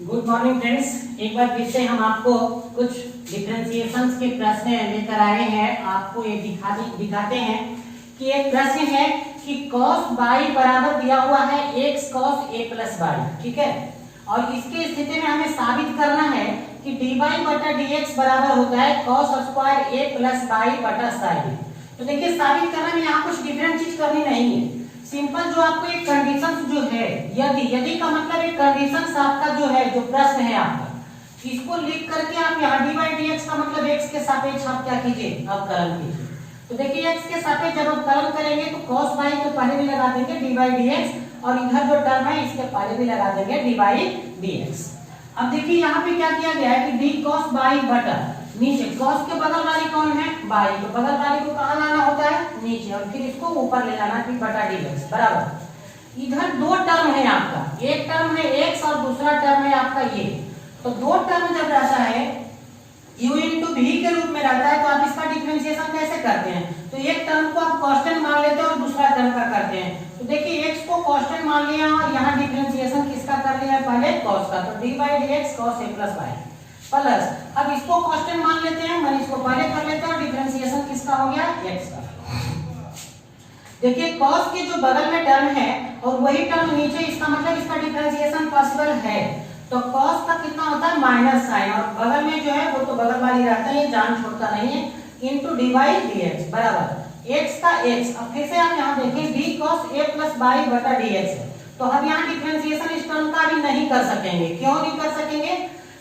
Good morning friends. एक बार फिर से हम आपको कुछ डिफरेंशिएशंस के प्रश्न लेकर आए हैं। आपको ये दिखाते हैं कि एक प्रश्न है कि cos y बराबर दिया हुआ है x cos a plus y, ठीक है। और इसके स्थिति में हमें साबित करना है कि dy बटा dx बराबर होता है cos square a plus y बटा sin। तो देखिए साबित करने में यहाँ कुछ डिफरेंट चीज करनी नहीं है। सिंपल जो आपको एक कंडीशन जो है, यदि का मतलब एक कंडीशन आपका जो है, जो प्रश्न है आपका, इसको लिख करके आप यहाँ dy dx का मतलब x के सापेक्ष आप क्या कीजिए, अवकलन कीजिए। तो देखिए x के सापेक्ष जब अवकलन करेंगे तो cos y तो पहले भी लगा देंगे dy dx, और इधर जो टर्म है इसके पहले भी लगा देंगे dy dx। अब देखिए यहाँ पे क्या किया गया है कि d cos y बटा नीचे cos के बगल वाली कौन है, y, तो बगल वाली को कहाँ लाना होता है, नीचे, और फिर इसको ऊपर ले जाना फिर बटा dx बराबर। इधर दो टर्म है आपका, एक टर्म है x और दूसरा टर्म है आपका ये। तो दो टर्म जब रहता है u इंटू v के रूप में रहता है तो आप इसका डिफरेंशिएशन कैसे करते हैं, तो एक टर्म को आप कांस्टेंट मान लेते हैं और दूसरा टर्म का करते हैं। तो देखिए x को कांस्टेंट मान लिया और यहाँ डिफरेंशिएशन किसका कर लिया है, पहले cos का, तो dy dx cos a plus y plus, अब इसको कांस्टेंट मान लेते हैं, मैंने इसको पहले कर लेते हैं और डिफरेंशिएशन किसका हो गया, x का। देखिए cos के जो बगल में टर्म है और वही टर्म नीचे, इसका मतलब इसका डिफरेंशिएशन पॉसिबल है। तो cos का कितना होता है माइनस साइन, और बगल में जो है वो तो बगल वाली रहता है, ये जान छोड़ता नहीं है, इनटू dy dx बराबर x का x। अब फिर से आप यहाँ देखें d cos a plus y बटा dx है, तो हम यहाँ डिफरेंशिएशन इस टर्म का भी नहीं कर सकेंगे। क्यों नहीं कर सकेंगे,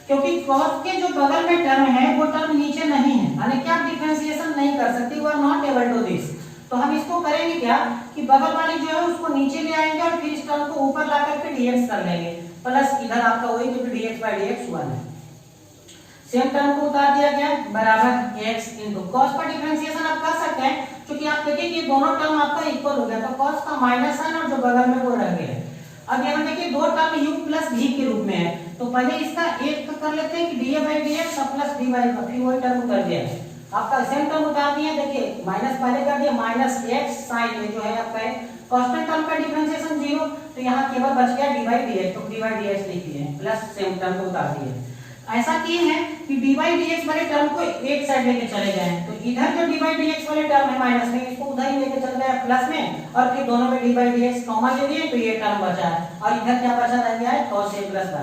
क्योंकि cos के जो बगल में टर्म है वो टर्म नीचे नहीं है, यानी कि आप डिफरेंशिएशन नहीं कर सकते, you are not able to this. तो हम इसको करेंगे क्या कि बगल वाली जो है उसको नीचे ले आएंगे और फिर इस टर्म को ऊपर ला करके dx कर लेंगे, प्लस इधर आपका वही तो dx बाय dx 1 है। सेम टर्म को उतार दिया गया बराबर x इनटू cos का डिफरेंशिएशन आप कर सकते हैं, क्योंकि आप देखिए कि दोनों टर्म आपका इक्वल हो गया, तो cos का माइनस साइन और जो बगल में वो रह गया। अब यहाँ देखिए दो टर्म u प्लस v के रूप में है, तो पहले इसका एक का कर लेते हैं कि dA by dx plus dy का, फिर वही टर्म कर दिया आपका सेम टर्म उतार दिया। देखिए माइनस पहले कर दिया, माइनस x sin जो है आपका कांस्टेंट टर्म का डिफरेंशिएशन 0, तो यहाँ केवल बच गया dy dx, तो dy dx लिख दिए प्लस सेम टर्म को उतार दिए। ऐसा किए हैं कि dy dx वाले टर्म को एक साइड लेके चले गए, तो इधर जो dy dx वाले टर्म है माइनस में, इसको उधर ही लेके चल गए प्लस में, और फिर दोनों में dy dx कॉमन ले लिए, तो ये टर्म बचा है, और इधर क्या बचा रह गया है cos a प्लस y।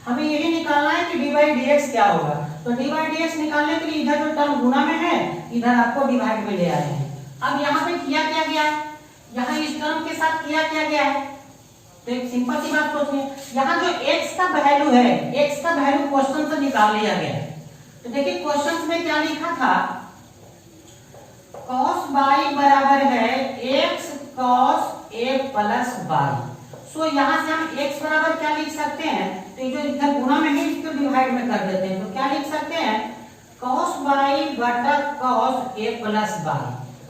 हमें यही निकालना है कि dy dx क्या होगा, तो dy dx निकालने के लिए इधर जो टर्म गुणा में है इधर आपको डिवाइड में ले आए हैं। अब यहाँ पे किया क्या गया है, यहाँ इस टर्म के साथ किया क्या गया है, तो एक सिंपल सी बात सोचिए, यहाँ जो x का वैल्यू है, x का वैल्यू क्वेश्चन से निकाल लिया गया है। तो देखिए क्वेश्चन में क्या लिखा था, cos y बराबर है x cos a plus y। सो यहाँ से हम x बराबर क्या लिख सकते हैं, तो जो इधर गुणा में है इसको डिवाइड में कर देते हैं, तो क्या लिख सकते हैं cos y बटा cos a प्लस y,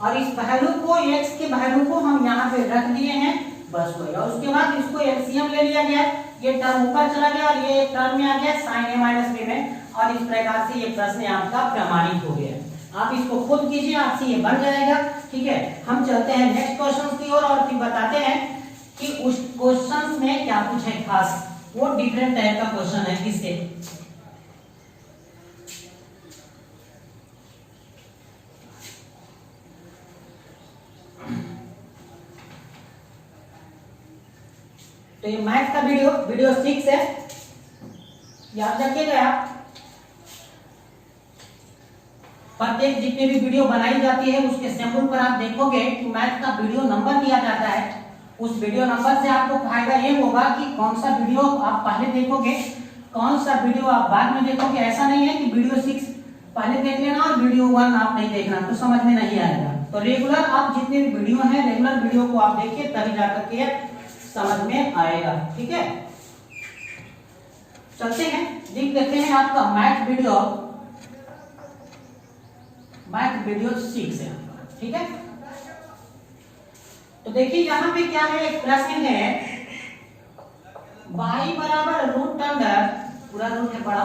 और इस वैल्यू को x के वैल्यू को हम यहाँ पे रख दिए हैं, बस वही। और उसके बाद इसको एलसीएम ले लिया गया, ये टर्म ऊपर चला गया और ये टर्म में आ गया sin a माइनस b में, और इस प्रकार से ये प्रश्न आपका प्रमाणित हो गया। आप इसको खुद कीजिए, आपसे ये बन जाएगा, ठीक है। हम चलते हैं नेक्स्ट क्वेश्चन की ओर और फिर बताते हैं कि उस क्वेश्चन में क्या कुछ है खास, वो डिफरेंट टाइप का क्वेश्चन है किससे। तो ये मैथ का वीडियो 6 है, याद रखिएगा आप। प्रत्येक जितने भी वीडियो बनाई जाती है उसके सैंपल पर आप देखोगे कि मैथ का वीडियो नंबर दिया जाता है। उस वीडियो नंबर से आपको फायदा ये होगा कि कौन सा वीडियो आप पहले देखोगे, कौन सा वीडियो आप बाद में देखोगे। ऐसा नहीं है कि वीडियो 6 पहले देख लेना और वीडियो 1 आप नहीं देखना, तो समझ में नहीं आएगा। तो रेगुलर आप जितने भी वीडियो हैं, रेगुलर वीडियो को आप देखिए, तभी जाकर के समझ में आएगा, ठीक है। चलते हैं, लिख देते हैं आपका मैथ वीडियो 6 है, ठीक है। तो देखिए यहाँ पे क्या है, एक प्रश्न है y बराबर रूट अंडर, पूरा रूट है बड़ा,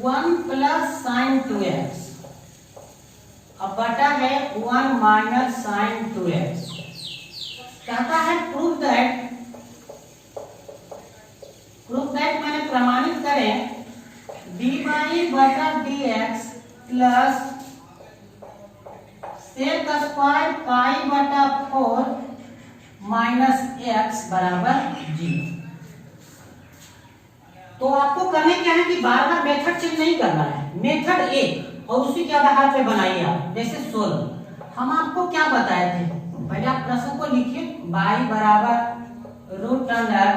1 प्लस साइन 2x, अब बटा है 1 माइनस साइन 2x। कहता है प्रूव दैट दैट मैंने प्रमाणित करें dy बटा dx plus sec square pi बटा 4 माइनस x बराबर 0। तो आपको करने क्या है कि बार बार मेथड चेंज नहीं करना है, मेथड एक और उसी के आधार पे बनाइए आप। जैसे सोल्व हम आपको क्या बताए थे, पहले आप प्रश्न को लिखिए y बराबर root under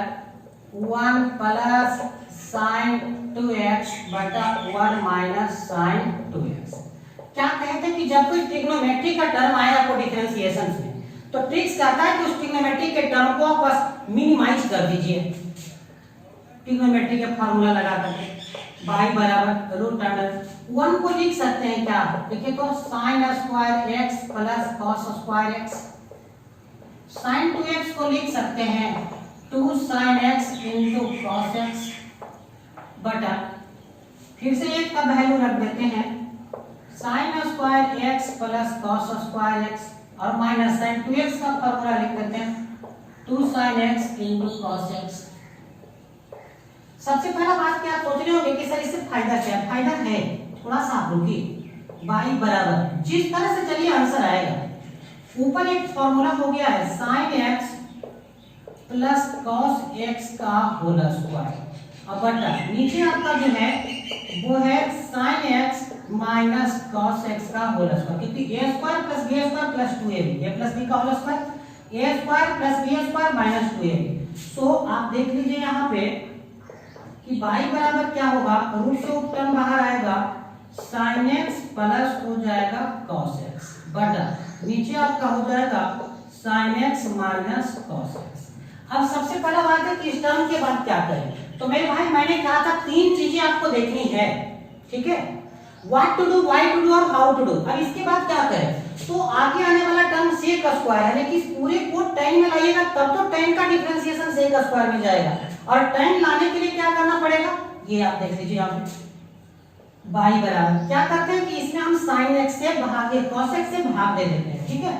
1 plus sign 2x बटा 1 माइनस साइन 2x। क्या कहते हैं कि जब कोई ट्रिग्नोमेट्री का टर्म आए आपको डिफरेंशिएशन में, तो ट्रिक्स कहता है कि उस ट्रिग्नोमेट्री के टर्म को आप बस मिनिमाइज कर दीजिए ट्रिग्नोमेट्री के फार्मूला लगा करके। y बराबर रूट अंडर 1 को लिख सकते हैं क्या, देखिए तो sin square x plus cos square x, sin 2x को लिख सकते हैं 2 sin x into cos x बटा फिर से एक का वैल्यू रख देते हैं sin square x plus cos square x और माइनस sin 2x का फॉर्मूला लिख देते हैं 2 sin x into cos x। सबसे पहला बात क्या आप सोच रहे होंगे कि सर इससे फायदा क्या है, फायदा है, थोड़ा सा आप रुकिए। y बराबर जिस तरह से चलिए आंसर आएगा, ऊपर एक फॉर्मूला हो गया है sin x plus cos x का होल स्क्वायर और बटा नीचे आपका जो है वो है sin x minus cos x का होल स्क्वायर, क्योंकि a square plus b square plus 2ab a plus b का whole square a square plus b square minus 2ab। So आप देख लीजिए यहाँ पे कि y बराबर क्या होगा, रूट से टर्म बाहर आएगा sin x प्लस हो जाएगा cos x बटा नीचे आपका हो जाएगा sin x minus cos x। अब सबसे पहला बात है कि इस टर्म के बाद क्या करें, तो मेरे भाई मैंने कहा था तीन चीजें आपको देखनी है, ठीक है, what to do, why to do और हाउ टू डू। अब इसके बाद क्या करें, तो आगे आने वाला टर्म sec स्क्वायर है, लेकिन पूरे को tan में लाइएगा तब तो tan का डिफरेंशिएशन sec स्क्वायर में जाएगा, और tan लाने के लिए क्या करना पड़ेगा, ये आप देख लीजिए यहाँ पे y बराबर क्या करते हैं कि इसमें हम sin x से भाग cos x से भाग दे देते हैं, ठीक है,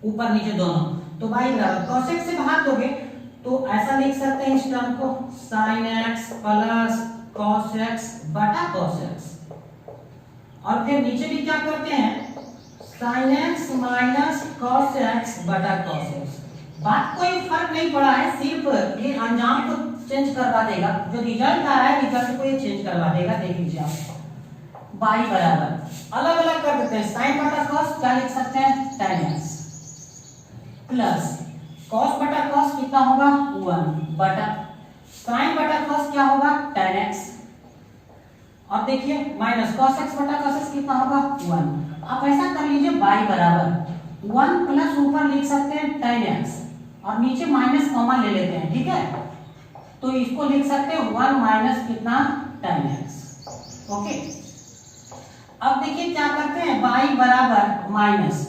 ऊपर नीचे दोनों। तो y बराबर cos x से भाग दोगे तो ऐसा लिख सकते हैं इस टर्म को sin x plus cos x बटा cos x, और फिर नीचे भी क्या करते हैं sin x minus cos x बटा cos x। बात कोई फर्क नहीं पड़ा है, सिर्फ ये अंजाम को चेंज करवा देगा, जो रिजल्ट आ रहा है रिजल्ट को ये चेंज करवा देगा। देख लीजिए आप y बराबर अलग अलग कर देते हैं, sin बटा cos क्या लिख सकते हैं tan x प्लस cos बटा cos कितना होगा 1 बटा sin बटा cos क्या होगा tan x, और देखिए माइनस cos x बटा cos x कितना होगा 1। आप ऐसा कर लीजिए y बराबर 1 प्लस ऊपर लिख सकते हैं tan x और नीचे माइनस कॉमन ले लेते हैं, ठीक है, तो इसको लिख सकते हैं 1 माइनस कितना tan x। ओके, अब देखिए क्या करते हैं y बराबर माइनस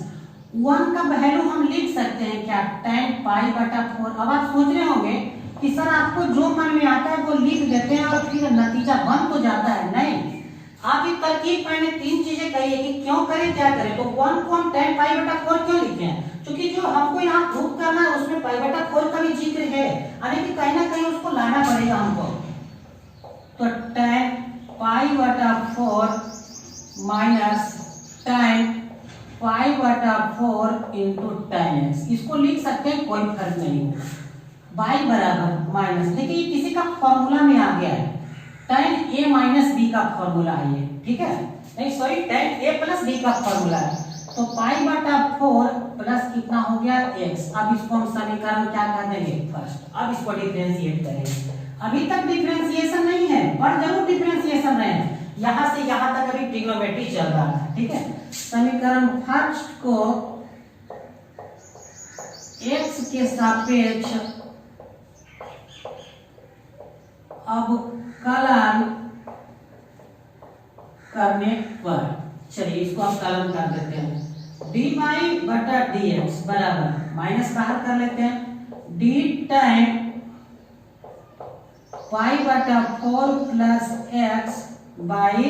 1 का वैल्यू हम लिख सकते हैं क्या tan पाई बटा 4। अब आप सोच रहे होंगे कि सर आपको जो मन में आता है वो लिख देते हैं और फिर नतीजा बन तो जाता है, नहीं, आप ये तरकीब मैंने तीन चीजें कही है कि क्यों करें क्या करें। तो 1 को हम tan पाई बटा 4 क्यों लिखे हैं, क्योंकि जो हमको यहाँ प्रूव करना है उसमें पाई बटा 4 का भी जिक्र है, यानी कि कहीं ना कहीं उसको लाना पड़ेगा हमको। तो tan पाई बटा 4 माइनस tan पाई बटा 4 इंटू tan x, इसको लिख सकते हैं, कोई फर्क नहीं होगा। y बराबर माइनस, देखिए ये किसी का फॉर्मूला में आ गया है, tan a माइनस b का फॉर्मूला है ये, ठीक है, नहीं sorry tan a plus b का फॉर्मूला है। तो पाई बटा 4 प्लस कितना हो गया x। अब इसको हम समीकरण क्या कर देंगे फर्स्ट, अब इसको डिफरेंशिएट करेंगे। अभी तक डिफरेंशिएशन नहीं है पर जरूर डिफरेंशिएशन रहे, यहां से यहां तक अभी ट्रिग्नोमेट्री चल रहा है, ठीक है। समीकरण फर्स्ट को x के सापेक्ष अवकलन करने पर, चलिए इसको हम कलन कर देते हैं, dy बटा dx बराबर माइनस बाहर कर लेते हैं d tan पाई बटा 4 प्लस x बाई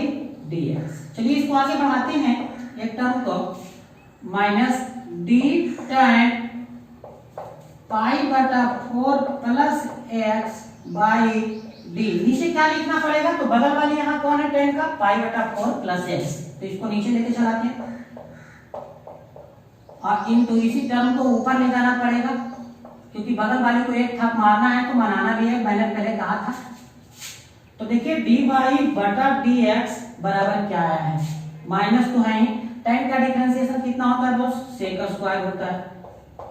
dx। चलिए इसको आगे बढ़ाते हैं एक टर्म को, माइनस d tan पाई बटा 4 प्लस x बाई डी। नीचे क्या लिखना पड़ेगा, तो बगल वाले यहाँ कौन है tan का, पाई बटा 4 प्लस एक्स, तो इसको नीचे लेके चलाते हैं और इनटू इसी टर्म को ऊपर ले जाना पड़ेगा, क्योंकि बगल वाले को एक थप मारना है तो बनाना भी है, मैंने पहले कहा था। तो देखिए डी वाई बटा डी एक्स बराबर क्या आया है, माइनस तो है ही, tan का डिफरेंशिएशन कितना होता है दोस्त, sec का स्क्वायर होता है,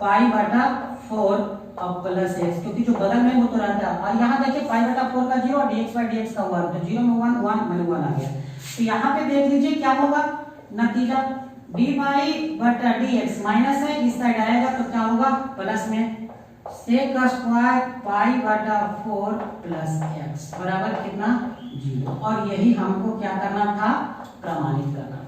पाई बटा 4 और प्लस एक्स, क्योंकि जो बगल में वो तो रहता है। और यहाँ देखिए पाई बटा 4 का 0 dx बाई dx का 1, तो 0 में 1 1 में 1 आ गया। तो यहाँ पे देख लीजिए क्या होगा नतीजा, डी वाई बटा डी एक्स माइनस है, इस साइड आएगा तो क्या होगा प्लस में sec का स्क्वायर पाई बटा 4 प्लस एक्स बराबर कितना 0। और यही हमको क्या करना था, प्रमाणित करना था।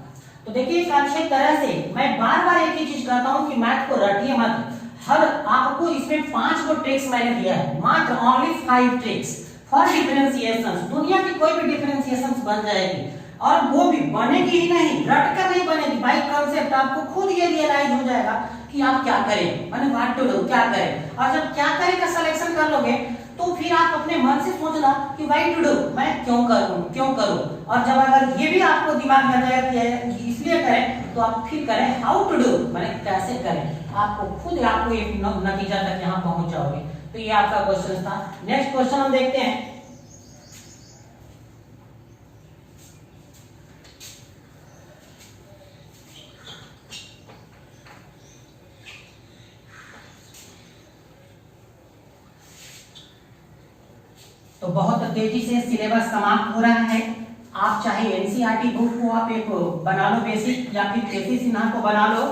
तो देखिए एक अच्छी तरह से मैं बार बार एक ही चीज कहता हूँ कि मैथ को रटिए मत, हर आपको इसमें 5 को ट्रिक्स मैंने दिया है, मात्र ओनली 5 ट्रिक्स फॉर डिफरेंशिएशंस। दुनिया की कोई भी डिफरेंशिएशंस बन जाएगी, और वो भी बनेगी ही नहीं, रट कर नहीं बनेगी, बाय कांसेप्ट आपको खुद ये रियलाइज हो जाएगा कि आप क्या करें, माने व्हाट टू डू, क्या करें। और जब क्या करें का सिलेक्शन कर लोगे तो फिर आप अपने मन से सोचना कि व्हाई टू डू, मैं क्यों करूं। और जब अगर ये भी आपको दिमाग में आ जाएगा कि इसलिए करें, तो आप फिर करें हाउ टू डू, माने कैसे करें, आपको खुद आपको एक नतीजा तक यहाँ पहुंच जाओगे। तो ये आपका क्वेश्चन था। नेक्स्ट क्वेश्चन हम देखते हैं। तो बहुत तेजी से सिलेबस समाप्त हो रहा है। आप चाहे एनसीईआरटी बुक को आप एक बना लो बेसिक, या फिर केसी सिन्हा को बना लो,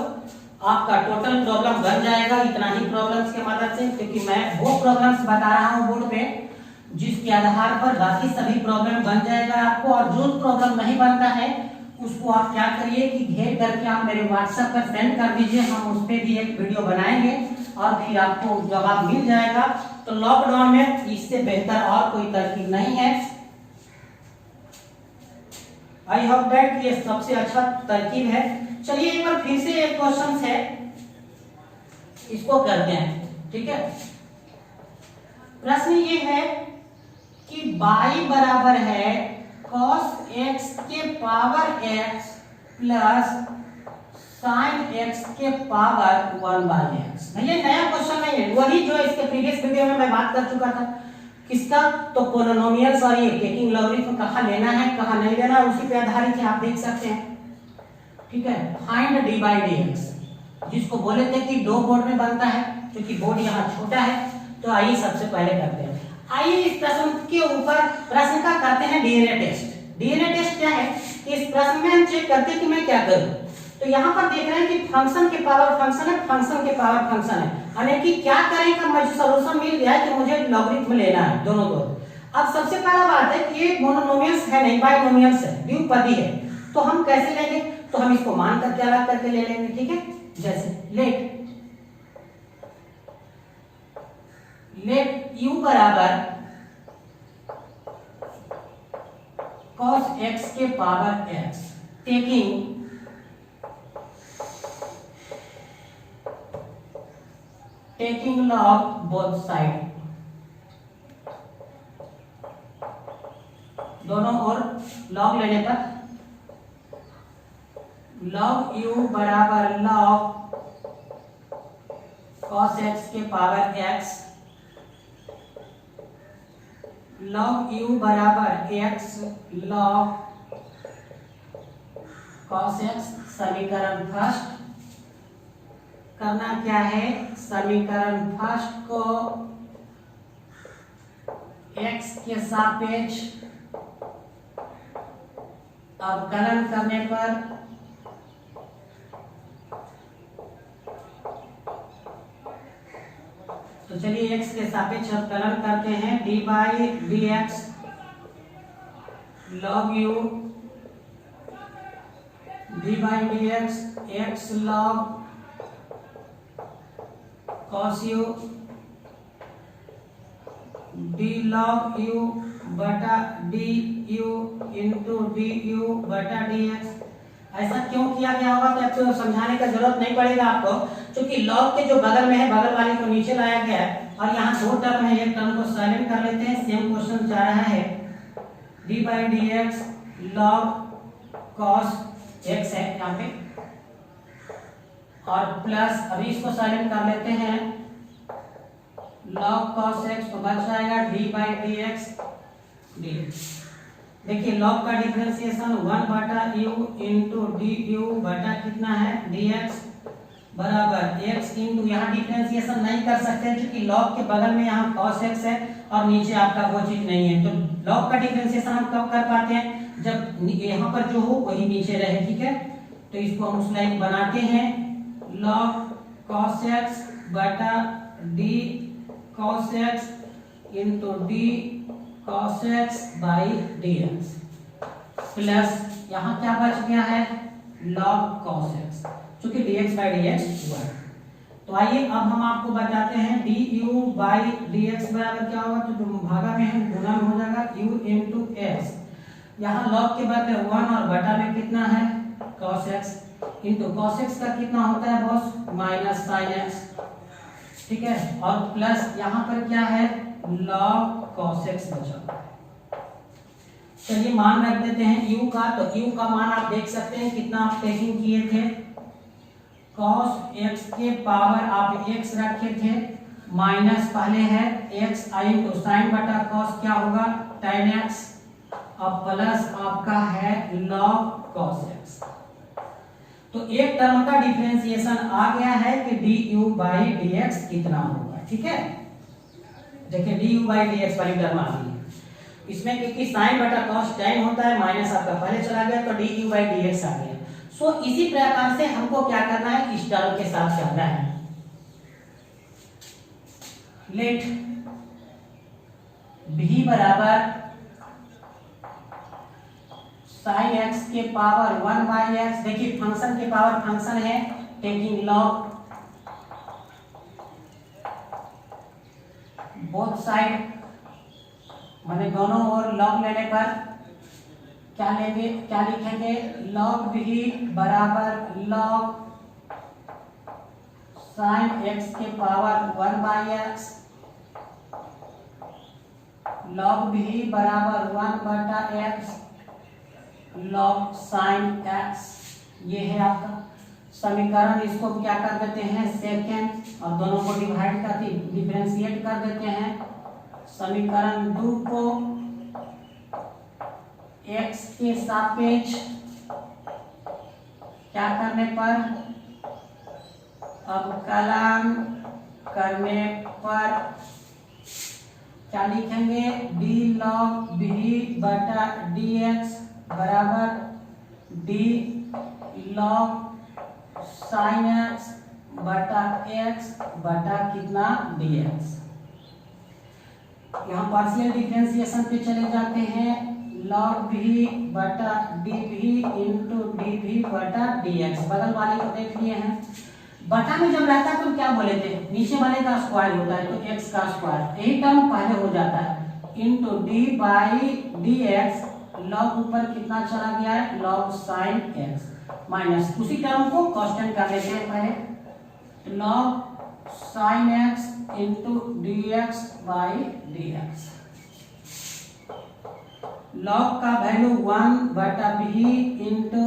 आपका टोटल प्रॉब्लम बन जाएगा इतना ही प्रॉब्लम्स के मदद से, क्योंकि मैं वो प्रॉब्लम्स बता रहा हूँ बोर्ड पे जिसके आधार पर बाकी सभी प्रॉब्लम बन जाएगा आपको। और जो प्रॉब्लम नहीं बनता है उसको आप क्या करिए कि घेर करके आप मेरे व्हाट्सएप पर सेंड कर दीजिए, हम उस पर भी एक वीडियो बनाएंगे और फिर आपको जवाब मिल जाएगा। तो लॉकडाउन में इससे बेहतर और कोई तरकीब नहीं है। आई होप दैट ये सबसे अच्छा तरकीब है। चलिए एक बार फिर से एक क्वेश्चन है, इसको करते हैं, ठीक है। प्रश्न ये है कि y बराबर है cos x के power x plus sin x के पावर 1 बाई एक्स। ये नया क्वेश्चन नहीं है, वही जो इसके प्रीवियस वीडियो में मैं बात कर चुका था। किसका, तो पोलिनोमियल्स और ये टेकिंग लॉगरिथम कहाँ लेना है कहाँ नहीं लेना है, उसी पे आधारित है, आप देख सकते हैं, ठीक है। Find D by d x, जिसको बोले थे कि दो बोर्ड में बनता है, क्योंकि बोर्ड यहाँ छोटा है। तो आइए सबसे पहले करते हैं, आइए इस प्रश्न के ऊपर प्रश्न का करते हैं डीएनए टेस्ट। डीएनए टेस्ट क्या है, इस प्रश्न में हम चेक करते हैं कि मैं क्या करूं। तो यहाँ पर देख रहे हैं कि फंक्शन के पावर फंक्शन है, फंक्शन के पावर फंक्शन है, यानी कि क्या करें का मुझे सॉल्यूशन मिल गया है कि मुझे लॉगरिथम लेना है दोनों को। अब सबसे पहला बात है कि ये मोनोनोमियल्स है नहीं, बाइनोमियल्स है, द्विपदी है। तो हम कैसे लेंगे, तो हम इसको मान करके अलग करके ले लेंगे, ठीक है। जैसे लेट u बराबर cos x के power x taking log both side, दोनों ओर log लेने पर log u बराबर log cos x के पावर x, log u बराबर x log cos x। समीकरण फर्स्ट करना क्या है, समीकरण फर्स्ट को x के सापेक्ष अवकलन करने पर तो चलिए x के सापेक्ष अवकलन करते हैं, d by d x log u d by d x x log cos u d log u बटा d u into d u बटा डी एक्स। ऐसा क्यों किया गया होगा तो समझाने का जरूरत नहीं पड़ेगा आपको। क्योंकि लॉग के जो बगल में है बगल वाले को नीचे लाया गया है और यहाँ दो टर्म है, एक टर्म को साइलेंट कर लेते हैं। सेम क्वेश्चन जा रहा है d/dx log cos x है यहाँ पे, और प्लस अभी इसको साइलेंट कर लेते हैं log cos x, तो बच जाएगा d/dx dx। देखिए log का डिफरेंशिएशन 1/u इंटू du बटा कितना है dx बराबर x इंटू, यहाँ डिफरेंशिएशन नहीं कर सकते क्योंकि log के बगल में यहाँ cos x है और नीचे आपका वो चीज नहीं है। तो log का डिफरेंशिएशन हम कब कर पाते हैं, जब यहाँ पर जो हो वही नीचे रहे, ठीक है। तो इसको हम उस लाइन बनाते हैं log cos x बटा d cos x into d cos x by dx plus यहाँ क्या बच गया है log cos x, क्योंकि dx बाई dx हुआ है। तो आइए अब हम आपको बताते हैं du बाई dx बराबर क्या होगा, तो जो भागा में है गुणा में हो जाएगा u इंटू x, यहाँ log के बदले 1 और बटा में कितना है cos x into cos x का कितना होता है बॉस माइनस sin x, ठीक है, और प्लस यहाँ पर क्या है log cos x बचा। चलिए मान रख देते हैं u का, तो u का मान आप देख सकते हैं कितना आप टेकिंग किए थे, cos x के पावर आप x रखे थे, माइनस पहले है x आई तो sin बटा cos क्या होगा tan x, और प्लस आपका है log cos x। तो एक टर्म का डिफरेंशिएशन आ गया है कि du बाई dx कितना होगा, ठीक है। देखिए du बाई dx वाली टर्म आ गई है इसमें, क्योंकि sin बटा cos tan होता है, माइनस आपका पहले चला गया तो du बाई dx आ गया। सो इसी प्रकार से हमको क्या करना है, इस टर्म के साथ चलना है। लेट v बराबर sin x के पावर 1 बाई x, देखिए फंक्शन के पावर फंक्शन है, टेकिंग log बोथ साइड, माने दोनों ओर log लेने पर क्या लेंगे, क्या लिखेंगे log v बराबर log sin x के power 1 by x, log v बराबर 1 बटा x log sin x, ये है आपका समीकरण। इसको क्या कर देते हैं सेकेंड, और दोनों को डिवाइड करके डिफरेंशिएट कर देते हैं। समीकरण 2 को x के सापेक्ष क्या करने पर, अवकलन करने पर क्या लिखेंगे d log v बटा dx बराबर d log sin x बटा x बटा कितना dx। यहाँ पार्शियल डिफरेंशिएशन पे चले जाते हैं, log v बटा dv इंटू dv बटा dx, बगल वाले को देख लिए हैं। बटा में जब रहता है तो क्या बोले थे, नीचे वाले का स्क्वायर होता है तो x का स्क्वायर, यही टर्म पहले हो जाता है into d by dx, log ऊपर कितना चला गया है log sin x, माइनस उसी टर्म को कांस्टेंट कर लेते हैं पहले, log sin x into dx by dx। log का वैल्यू 1 बटा v into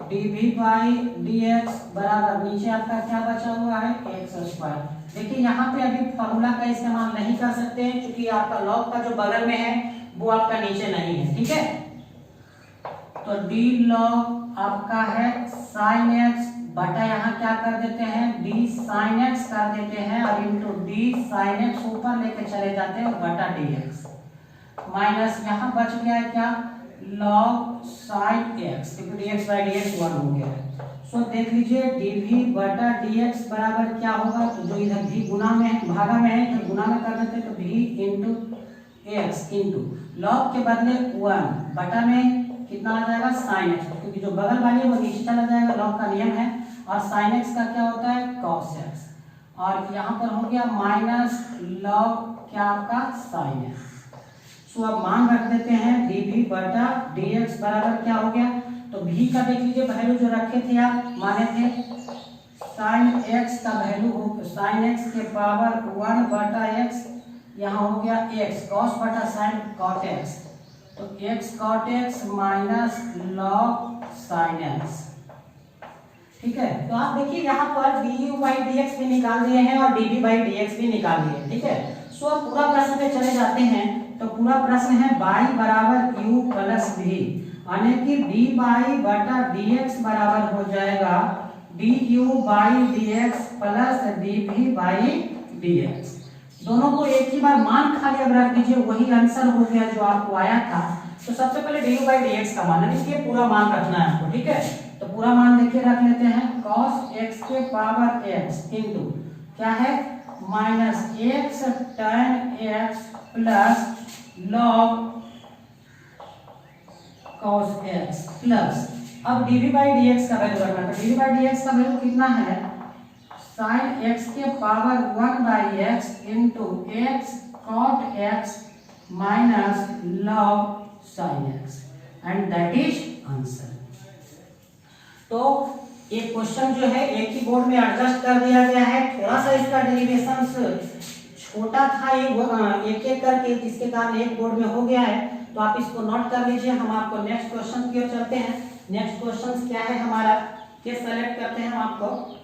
dv by dx बराबर नीचे आपका क्या बचा हुआ है x स्क्वायर। देखिए यहाँ पे अभी फॉर्मूला का इस्तेमाल नहीं कर सकते हैं क्योंकि आपका log का जो बगल में है वो आपका नीचे नहीं है, ठीक है। तो d log आपका है sin x बटा यहाँ क्या कर देते हैं d sin x कर देते हैं, और इंटू d sin x ऊपर लेके चले जाते हैं और बटा dx, माइनस यहाँ बच गया है क्या log sin x, क्योंकि dx बाई dx 1 हो गया है। सो देख लीजिए dv बटा dx बराबर क्या होगा, तो जो इधर v गुना में है भागा में है तो गुना में कर देते तो v into x into log के बदले 1 बटा में कितना आ जाएगा sin x, क्योंकि जो बगल वाली है वो नीचे चला जाएगा, log का नियम है, और sin x का क्या होता है cos x, और यहाँ पर हो गया माइनस log क्या आपका sin x। सो अब मान रख देते हैं dv बटा dx बराबर क्या हो गया, तो v का देख लीजिए वैल्यू जो रखे थे आप माने थे साइन एक्स का वैल्यू हो, साइन एक्स के पावर 1 बटा एक्स, यहाँ हो गया एक्स कॉस बटा साइन कॉट एक्स, तो x cot x minus log sine x. ठीक है, तो आप देखिए यहाँ पर du बाई डी एक्स भी निकाल दिए हैं और dv बाई डी एक्स भी निकाल दिए। ठीक है, सो अब पूरा प्रश्न पे चले जाते हैं। तो पूरा प्रश्न है y बराबर u प्लस v, यानी कि डी बाई बटा डी एक्स बराबर हो जाएगा du by d x plus dv by d x. दोनों को एक ही बार मान खाली अब रख दीजिए, वही आंसर हो गया जो आपको आया था। तो सबसे पहले du बाई डी एक्स का मान, इसलिए पूरा मान रखना है आपको। ठीक है, तो पूरा मान देखिए रख लेते हैं, cos x के पावर x इंटू क्या है minus x tan x plus log cos x plus, अब dv बाई dx का वैल्यू रखना है। dv बाई dx का वैल्यू कितना है, sin x के power 1 by x into x cot x minus log sin x, and that is answer. तो एक क्वेश्चन जो है एक ही बोर्ड में एडजस्ट कर दिया गया है, थोड़ा सा इसका डेरिवेशन छोटा था एक एक करके, जिसके कारण एक बोर्ड में हो गया है। तो आप इसको नोट कर लीजिए। हम आपको नेक्स्ट क्वेश्चन की ओर चलते हैं। नेक्स्ट क्वेश्चन क्या है हमारा, ये सेलेक्ट करते हैं हम आपको।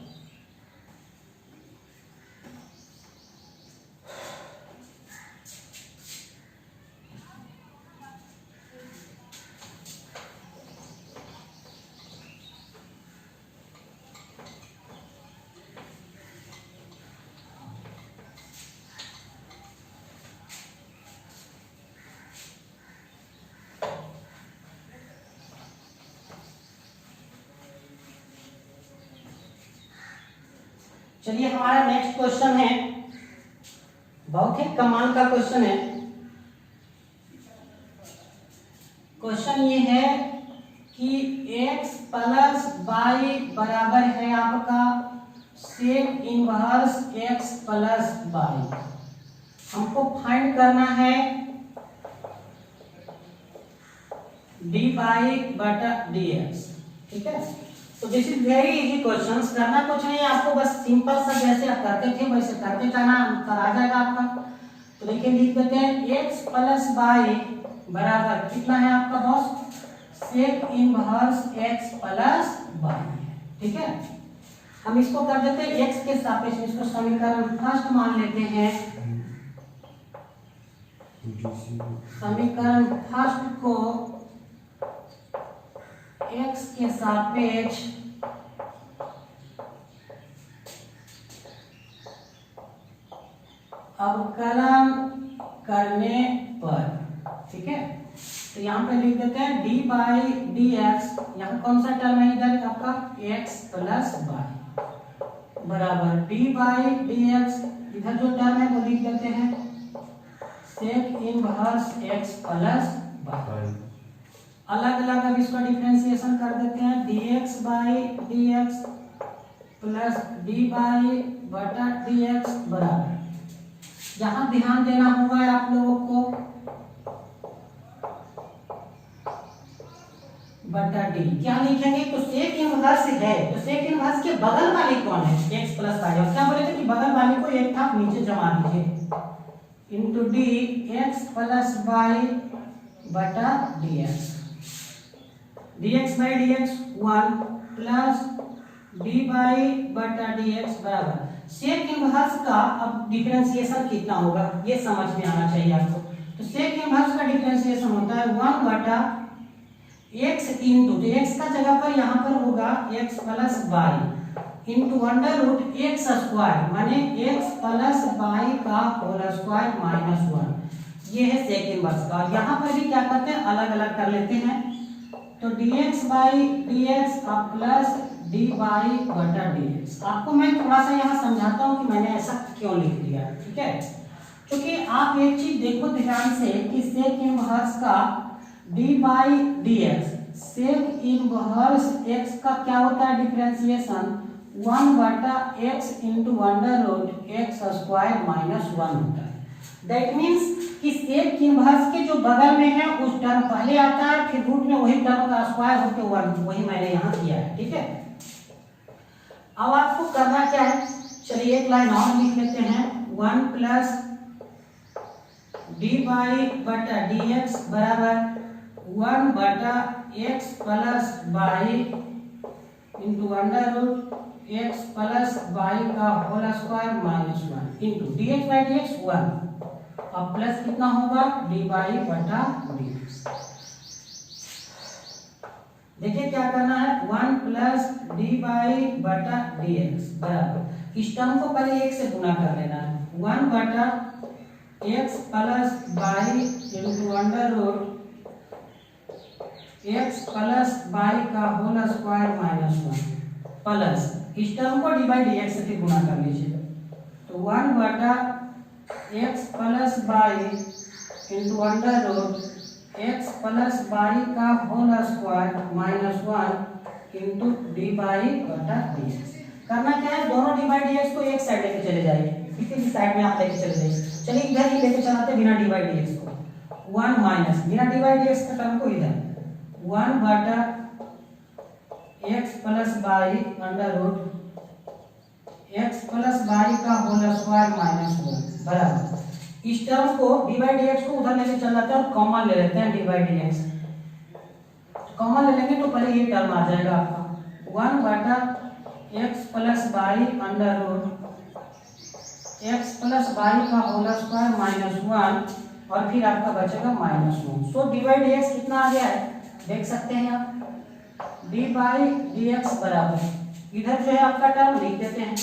चलिए, हमारा नेक्स्ट क्वेश्चन है, बहुत ही कमाल का क्वेश्चन है। क्वेश्चन ये है कि x प्लस वाई बराबर है आपका sec inverse x plus y. हमको फाइंड करना है डी बाई बटा डी एक्स। ठीक है, तो this is very easy question. करना कुछ नहीं है आपको, बस सिंपल सा जैसे आप करते थे वैसे करते जाना, आंसर आ जाएगा आपका। तो देखिए लिख देते हैं x प्लस वाई बराबर कितना है आपका boss, sec inverse x plus y. ठीक है, हम इसको कर देते हैं x के सापेक्ष, इसको समीकरण फर्स्ट मान लेते हैं। समीकरण फर्स्ट को x के सापेक्ष अवकलन करने पर, ठीक है, तो यहाँ पे लिख देते हैं डी बाई डी एक्स, यहाँ कौन सा टर्म है इधर आपका x प्लस वाई बराबर डी बाई डी एक्स, इधर जो टर्म है वो लिख देते हैं sec inverse x plus y. अलग अलग अब इसका डिफरेंशिएशन कर देते हैं, dx by dx plus d by बटा dx बराबर, यहाँ ध्यान देना होगा आप लोगों को बटा d। क्या लिखेंगे, तो सेक इनवर्स है, तो सेक इनवर्स के बगल वाली कौन है, x प्लस वाई। और क्या बोले थे कि बगल वाली को एक था नीचे जमा दीजिए, into d x plus y बटा dx। dx by dx 1 plus d by बटा dx बराबर सेक इनवर्स का अब डिफरेंशिएशन कितना होगा ये समझ में आना चाहिए आपको। तो सेक इनवर्स का डिफरेंशिएशन होता है 1 बटा x इंटू, तो x का जगह पर यहाँ पर होगा x plus y into under root x square, माने x प्लस वाई का होल स्क्वायर माइनस 1। ये है सेक इनवर्स का। यहाँ पर भी क्या करते हैं, अलग अलग कर लेते हैं। तो dx by dx plus d by बटा dx। आपको मैं थोड़ा सा यहाँ समझाता हूँ कि मैंने ऐसा क्यों लिख दिया। ठीक है, क्योंकि आप एक चीज देखो ध्यान से कि सेक इनवर्स का d by dx, sec inverse x का क्या होता है डिफरेंशिएशन 1 बटा x into under root x square minus 1 होता है। दैट मीन्स कि सेक इनवर्स के जो बगल में है उस टर्म पहले आता है, फिर रूट में वही टर्म का स्क्वायर होकर 1, वही मैंने यहाँ किया है। ठीक है, अब आपको करना क्या है, चलिए एक लाइन और लिख लेते हैं, 1 प्लस dy बटा dx बराबर 1 बटा x plus y into under root x plus y का whole square minus 1 into dx by dx 1, अब प्लस कितना होगा dy बटा dx। देखिए क्या करना है, 1 प्लस dy बटा dx बराबर, इस टर्म को पहले 1 से गुना कर लेना है, 1 बटा x plus y into under root x plus y का होल स्क्वायर माइनस 1 प्लस इस टर्म को डी बाई डी एक्स से गुना कर लीजिए, तो 1 बटा x plus y into under root x plus y का whole square minus 1 into d by बटा डी एक्स। करना क्या है, दोनों डी बाई डी एक्स को एक साइड लेके चले जाइए, किसी भी साइड में आप लेके चले जाइए। चलिए इधर ही लेके चलाते बिना डी बाई डी एक्स को, 1 माइनस बिना डी बाई डी एक्स का टर्म को इधर 1 बटा x plus y under root x plus y का होल स्क्वायर माइनस 1 बराबर, इस टर्म को डी बाई डी एक्स को उधर लेके चल जाते हैं और कॉमन ले लेते हैं d by d x, common ले लेंगे तो पहले ये टर्म आ जाएगा आपका 1 बटा x plus y under root x plus y का होल स्क्वायर माइनस 1 और फिर आपका बचेगा minus 1। So d by d x कितना आ गया है देख सकते हैं आप, डी बाई डी एक्स बराबर इधर जो है आपका टर्म लिख देते हैं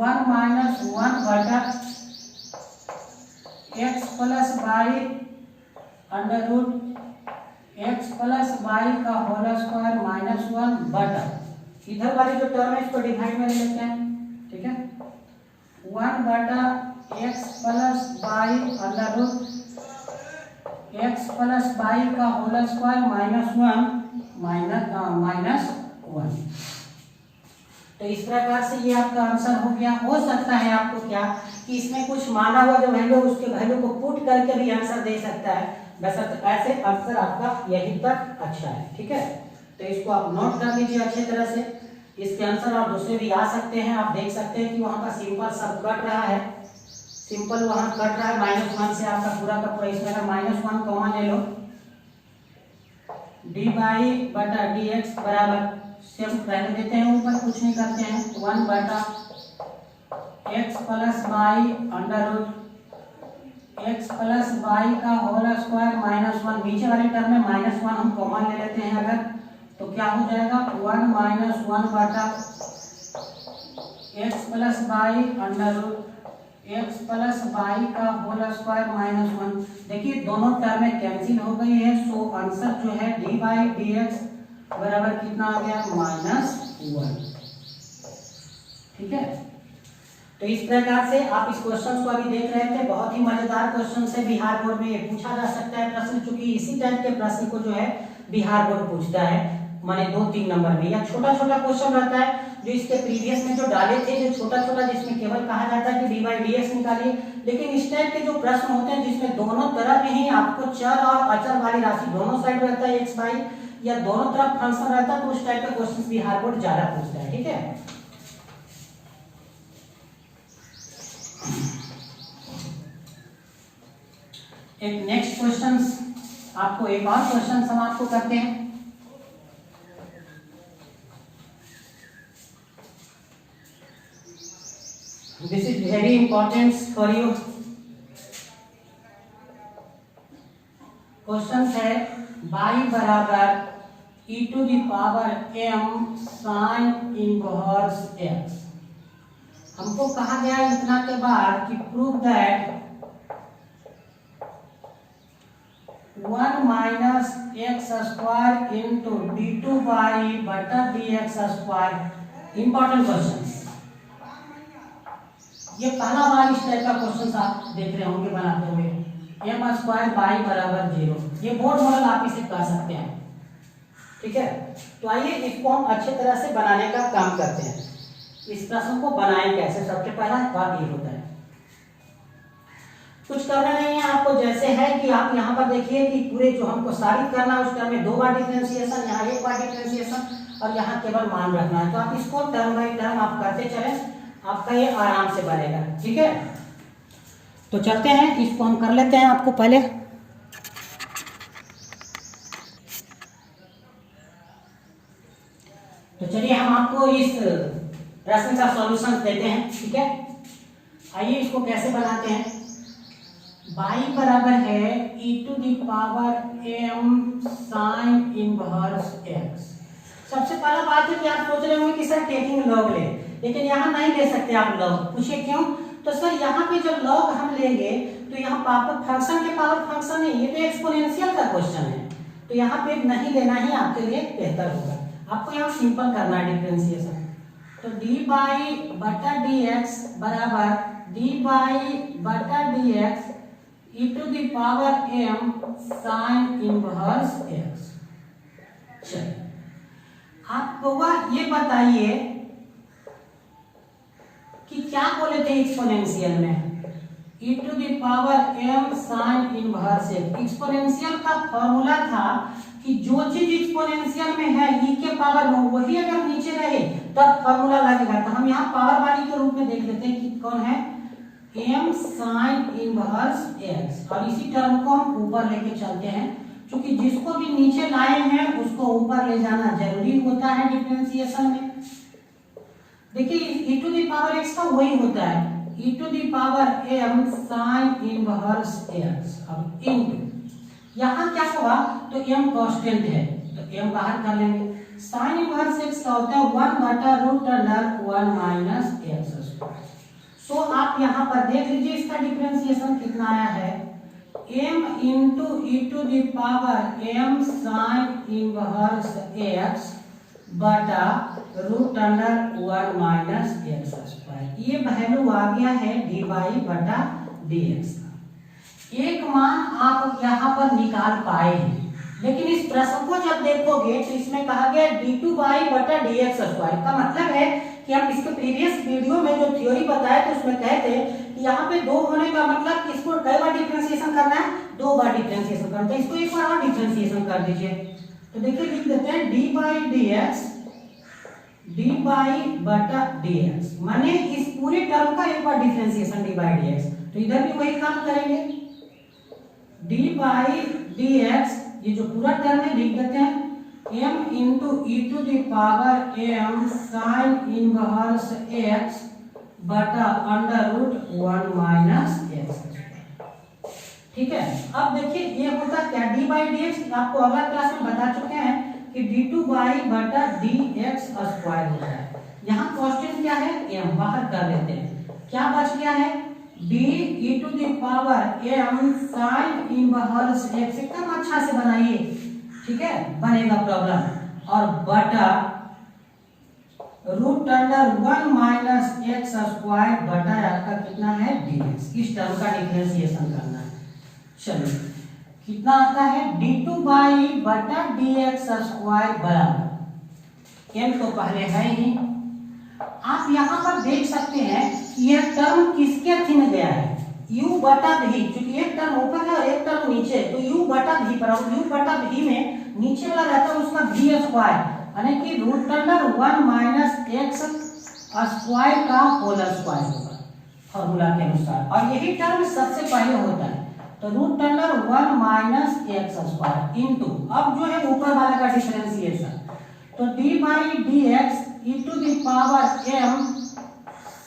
1 माइनस 1 बटा x plus y under root x plus y का होल स्क्वायर माइनस 1 बटा इधर वाली जो टर्म है इसको डिवाइड में ले लेते हैं, ठीक है, 1 बटा x plus y under root x plus y का होल स्क्वायर माइनस 1 तो इस प्रकार से ये आपका आंसर हो गया। हो सकता है आपको क्या कि इसमें कुछ माना हुआ जो वैल्यू उसके वैल्यू को पुट करके भी आंसर दे सकता है, वैसे ऐसे आंसर आपका यही तक अच्छा है, ठीक है। तो इसको आप नोट कर लीजिए अच्छी तरह से, इसके आंसर और दूसरे भी आ सकते हैं। आप देख सकते हैं कि वहां का सिंपल सब कट रहा है, सिंपल वहां कट रहा है -1 से आपका पूरा का पूरा, इसमें अगर -1 कॉमन ले लो डी बाई बटा डी एक्स बराबर सिर्फ रहने देते हैं ऊपर, कुछ नहीं करते हैं, 1 बटा x plus y under root x plus y का होल स्क्वायर माइनस 1, नीचे वाले टर्म में -1 हम कॉमन ले लेते हैं अगर, तो क्या हो जाएगा 1 माइनस 1 बटा x plus y under root x plus y का होल स्क्वायर माइनस 1। देखिए दोनों टर्में कैंसिल हो गई है, सो आंसर जो है डी बाई डी एक्स बराबर कितना आ गया -1, ठीक है। तो इस प्रकार से आप इस क्वेश्चन को अभी देख रहे थे, बहुत ही मजेदार क्वेश्चन से बिहार बोर्ड में ये पूछा जा सकता है प्रश्न, चूंकि इसी टाइप के प्रश्न को जो है बिहार बोर्ड पूछता है, माने 2-3 नंबर में, या छोटा छोटा क्वेश्चन रहता है जो इसके प्रीवियस में जो डाले थे, जो छोटा छोटा जिसमें केवल कहा जाता है कि डी बाई डी एक्स निकालिए, लेकिन इस टाइप के जो प्रश्न होते हैं जिसमें दोनों तरफ ही आपको चर और अचर वाली राशि दोनों साइड रहता है एक्स वाई, या दोनों तरफ फंक्शन रहता है, तो उस टाइप का क्वेश्चन बिहार बोर्ड ज्यादा पूछता है, ठीक है। एक नेक्स्ट क्वेश्चन आपको, एक और क्वेश्चन हम आपको करते हैं। This is very important for you. Question है y बराबर e to the power m sin inverse x। हमको कहा गया इतना के बाद कि prove that 1 minus x square into d two y बटा d x square. Important question, ये पहला बार इस टाइप का क्वेश्चन आप देख रहे होंगे बनाते हुए, एम स्क्वायर बाई बराबर 0, ये बोर्ड मॉडल आप इसे कह सकते हैं, ठीक है। तो आइए इसको हम अच्छे तरह से बनाने का काम करते हैं। इस प्रश्न को बनाएं कैसे, सबसे पहला बात ये होता है, कुछ करना नहीं है आपको, जैसे है कि आप यहाँ पर देखिए कि पूरे जो हमको साबित करना है उस टर्म में 2 बार डिफरेंशिएशन, यहाँ 1 बार डिफरेंशिएशन, और यहाँ केवल मान रखना है। तो आप इसको टर्म बाई टर्म आप करते चले, आपका ये आराम से बनेगा। ठीक है, तो चलते हैं, इसको हम कर लेते हैं आपको पहले। तो चलिए हम आपको इस प्रश्न का सॉल्यूशन देते हैं। ठीक है, आइए इसको कैसे बनाते हैं। y बराबर है e to the power m sin inverse x। सबसे पहला बात है कि आप सोच रहे होंगे कि सर टेकिंग लॉग ले, लेकिन यहाँ नहीं ले सकते आप लॉग। पूछिए क्यों? तो सर यहाँ पे जब लॉग हम लेंगे तो यहाँ पावर फंक्शन के पावर फंक्शन नहीं, ये तो एक्सपोनेंशियल का क्वेश्चन है, तो यहाँ पे नहीं लेना ही आपके लिए बेहतर होगा। आपको यहाँ सिंपल करना है डिफरेंशिएशन। तो डी बाई बटा डी एक्स बराबर डी बाई बटा d x e to the power m sine inverse x. चलिए आप ये बताइए कि क्या बोले थे एक्सपोनेंशियल में, e to the power m sine inverse x. Exponential का फॉर्मूला था कि जो चीज एक्सपोनेंशियल में है e के पावर में, वही अगर नीचे रहे तब फॉर्मूला लगेगा। तो हम यहाँ पावर वाली के रूप में देख लेते हैं कि कौन है, m साइन इनवर्स x, और इसी टर्म को हम ऊपर लेके चलते हैं, क्योंकि जिसको भी नीचे लाए हैं उसको ऊपर ले जाना जरूरी होता है डिफरेंशिएशन में। देखिए e to the power x का वही होता है, e to the power m sine inverse x। अब इनटू यहाँ क्या होगा, तो m कांस्टेंट है तो m बाहर कर लेंगे। साइन इनवर्स x का होता है 1 बटा root under 1 minus x square. So आप यहाँ पर देख लीजिए इसका डिफरेंशिएशन कितना आया है, m into e to the power m sine inverse x बटा root under 1 minus x square. ये वैल्यू आ गया है डी वाई बटा डी एक्स का। एक मान आप यहाँ पर निकाल पाए हैं, लेकिन इस प्रश्न को जब देखोगे तो इसमें कहा गया डी टू वाई बटा डी एक्स स्क्वायर। का मतलब है कि हम इसके प्रीवियस वीडियो में जो थ्योरी बताया तो उसमें कहते हैं कि यहाँ पे दो होने का मतलब कि इसको कई बार डिफरेंशिएशन करना है, 2 बार डिफरेंशिएशन करते हैं। इसको एक बार और डिफरेंशिएशन कर दीजिए। तो देखिए लिख देते हैं d by d x d by बटा डी एक्स, माने इस पूरे टर्म का एक बार differentiation d by d x. तो इधर भी वही काम करेंगे, डी बाई डी एक्स, ये जो पूरा टर्म है लिख देते हैं m into e to the power m sine inverse x बटा अंडर रूट 1 माइनस x। ठीक है, अब देखिए ये होता क्या, डी बाई डी एक्स आपको अगला क्लास में बता चुके हैं कि डी टू बाई बटा डी एक्स स्क्वायर होता है। यहाँ कांस्टेंट क्या है, m, बाहर कर देते हैं। क्या बच गया है, d e to the power m sine inverse x। एकदम अच्छा से बनाइए, ठीक है, बनेगा प्रॉब्लम। और बटा root under 1 minus x square बटा आपका कितना है dx। इस टर्म का डिफरेंशिएशन करना है। चलो कितना आता है, d2 बाई बटा dx स्क्वायर बराबर m तो पहले है ही। आप यहाँ पर देख सकते हैं यह टर्म किसके अर्थी में गया है, u बटा v, क्योंकि एक टर्म ऊपर है और एक टर्म नीचे, तो u बटा v पर, u बटा v में नीचे वाला रहता है उसका v स्क्वायर, यानी कि root under 1 minus x square का होल स्क्वायर होगा फॉर्मूला के अनुसार, और यही टर्म सबसे पहले होता है। तो root under 1 minus x square into, अब जो है ऊपर वाला का डिफरेंशिएशन, तो d by d x e to the power m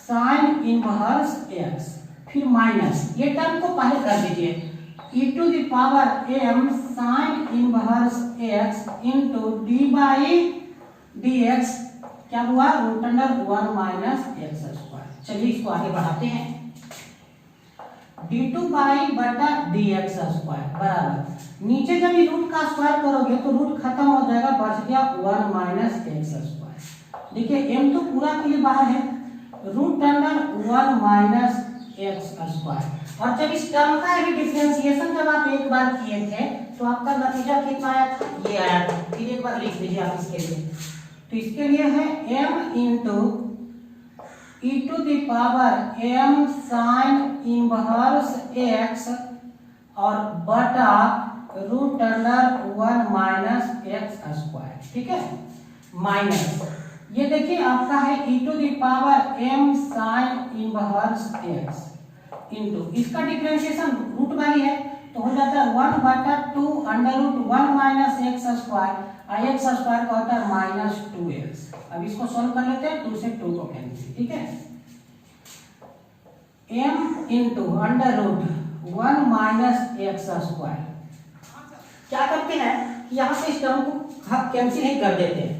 sine inverse x, फिर माइनस, ये टर्म को पहले कर दीजिए, e to the power m sine inverse x into d by d x, क्या हुआ, root under 1 minus x square. चलिए इसको आगे बढ़ाते हैं, d2 बाई बटा dx स्क्वायर बराबर, नीचे जब ये रूट का स्क्वायर करोगे तो रूट खत्म हो जाएगा, बच गया 1 माइनस एक्स स्क्वायर। देखिए m तो पूरा के लिए बाहर है, root under 1 minus x square. और जब इस टर्म का भी डिफरेंशिएशन जब आप एक बार किए थे तो आपका नतीजा कितना आया था, ये आया था। फिर एक बार लिख लीजिए आप इसके लिए, तो इसके लिए है m into e to the power m sine inverse x और बटा root under 1 minus x square. ठीक है, माइनस ये देखिए आपका है e to the power m sin inverse x into इसका डिफरेंशिएशन रूट वाली है तो हो जाता है 1/2 under root 1 minus x square और एक्स स्क्वायर का होता है माइनस 2x। अब इसको सॉल्व कर लेते हैं, 2 से 2 को कैंसिल, ठीक है। m into under root 1 minus x square क्या करते हैं कि यहाँ से इस टर्म को हम कैंसिल ही कर देते हैं,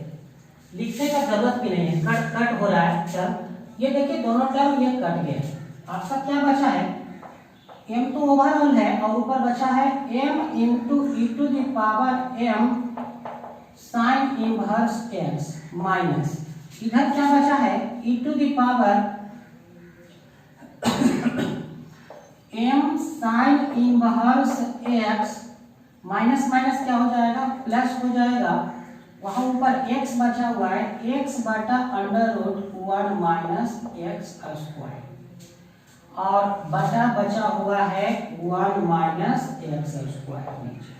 लिखने का जरूरत भी नहीं है, कट हो रहा है टर्म। ये देखिए दोनों टर्म ये कट गए, आपका क्या बचा है m तो ओवरऑल है और ऊपर बचा है m into e to the power m sine inverse x minus इधर क्या बचा है e to the power m sine inverse x minus minus क्या हो जाएगा प्लस हो जाएगा, वहां ऊपर x बचा हुआ है x बटा under root 1 minus x square और बटा बचा हुआ है 1 माइनस एक्स स्क्वायर नीचे।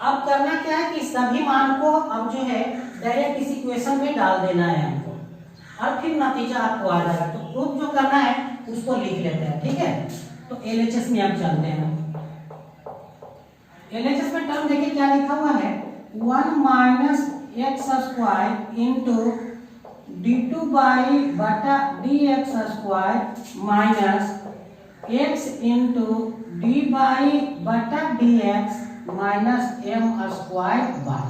अब करना क्या है कि सभी मान को अब जो है डायरेक्ट इस इक्वेशन में डाल देना है हमको और फिर नतीजा आपको आ जाएगा। तो प्रूफ जो करना है उसको लिख लेते हैं, ठीक है। तो LHS में अब चलते हैं। LHS में टर्म देखिए क्या लिखा हुआ है 1 minus x square into d2 by बटा dx square minus x into d by बटा dx minus m square by,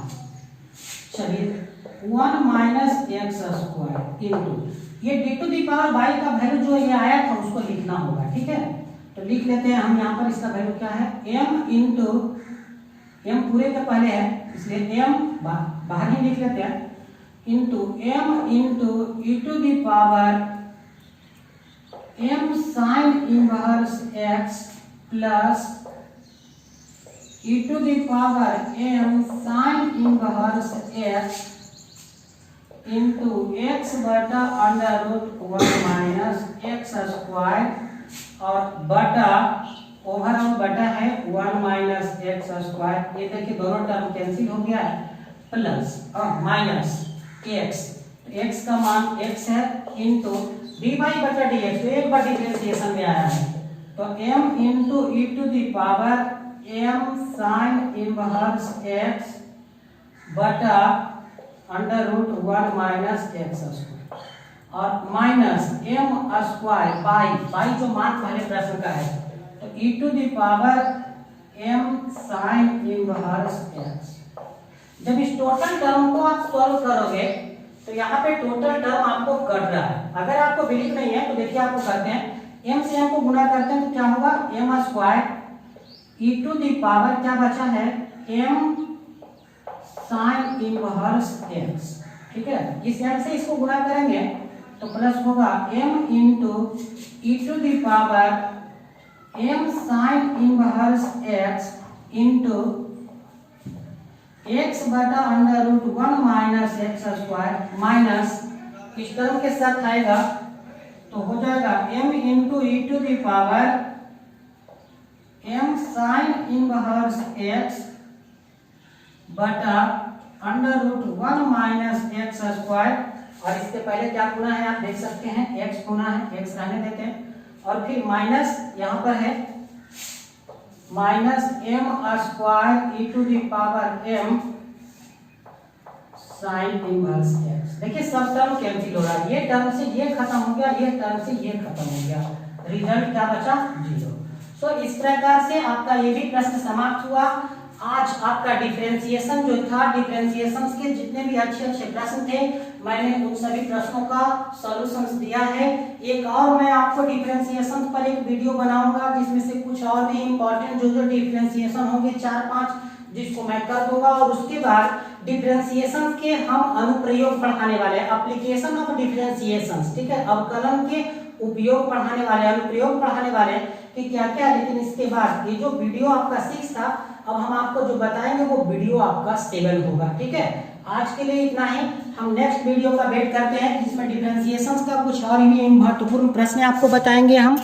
चलिए 1 माइनस एक्स स्क्वायर इंटू ये d to the power by का वैल्यू जो ये आया था उसको लिखना होगा, ठीक है। तो लिख लेते हैं हम यहाँ पर, इसका वैल्यू क्या है m इंटू m पूरे के पहले है इसलिए m बाहर ही लिख लेते हैं into m into e to the power m sine inverse x plus e to the power m sine inverse x into x बटा under root 1 minus x square और बटा ओवरऑल बटा है 1 माइनस एक्स स्क्वायर। ये देखिए दोनों term cancel हो गया है, प्लस और माइनस x, x का मान x है इंटू डी बाई बटा डी एक्स, तो एक बार डिफरेंशिएशन में आया है तो m into e to the power m sine inverse x बटा under root 1 minus x square और माइनस m स्क्वायर बाई जो मान पहले प्रश्न का है तो e to the power m sine inverse x। जब इस टोटल टर्म को आप सॉल्व करोगे तो यहाँ पे टोटल टर्म आपको कट रहा है। अगर आपको बिलीव नहीं है तो देखिए आपको करते हैं m से m को गुणा करते हैं तो क्या होगा m square e to the power क्या बचा है m साइन इनवर्स x, ठीक है। इस m से इसको गुणा करेंगे तो प्लस होगा m into e to the power m sine inverse x into x बटा under root 1 minus x square minus इस टर्म के साथ आएगा तो हो जाएगा m into e to the power m sine inverse x बटा under root 1 minus x square और इसके पहले क्या गुना है आप देख सकते हैं x गुना है, x रहने देते हैं और फिर माइनस यहाँ पर है minus m square e to the power m sine inverse x। देखिए सब टर्म कैंसिल हो रहा है, ये टर्म से ये खत्म हो गया, ये टर्म से ये खत्म हो गया, रिजल्ट क्या बचा 0। सो इस प्रकार से आपका ये भी प्रश्न समाप्त हुआ। आज आपका डिफरेंशिएशन जो था, डिफरेंशिएशंस के जितने भी अच्छे प्रश्न थे मैंने उन सभी प्रश्नों का सॉल्यूशंस दिया है। एक और मैं आपको डिफरेंशिएशन पर एक वीडियो बनाऊंगा जिसमें से कुछ और भी इंपॉर्टेंट जो डिफरेंशिएशन होंगे 4-5 जिसको मैं कर दूंगा और उसके बाद डिफरेंशिएशन के हम अनुप्रयोग पढ़ाने वाले हैं, एप्लीकेशन ऑफ डिफरेंशिएशंस, ठीक है। अवकलन के उपयोग पढ़ाने वाले, अनुप्रयोग पढ़ाने वाले कि क्या क्या। लेकिन इसके बाद ये जो वीडियो आपका 6 था अब हम आपको जो बताएंगे वो वीडियो आपका 7 होगा, ठीक है। आज के लिए इतना ही, हम नेक्स्ट वीडियो का वेट करते हैं जिसमें डिफरेंशिएशंस का कुछ और भी महत्वपूर्ण प्रश्न आपको बताएंगे हम।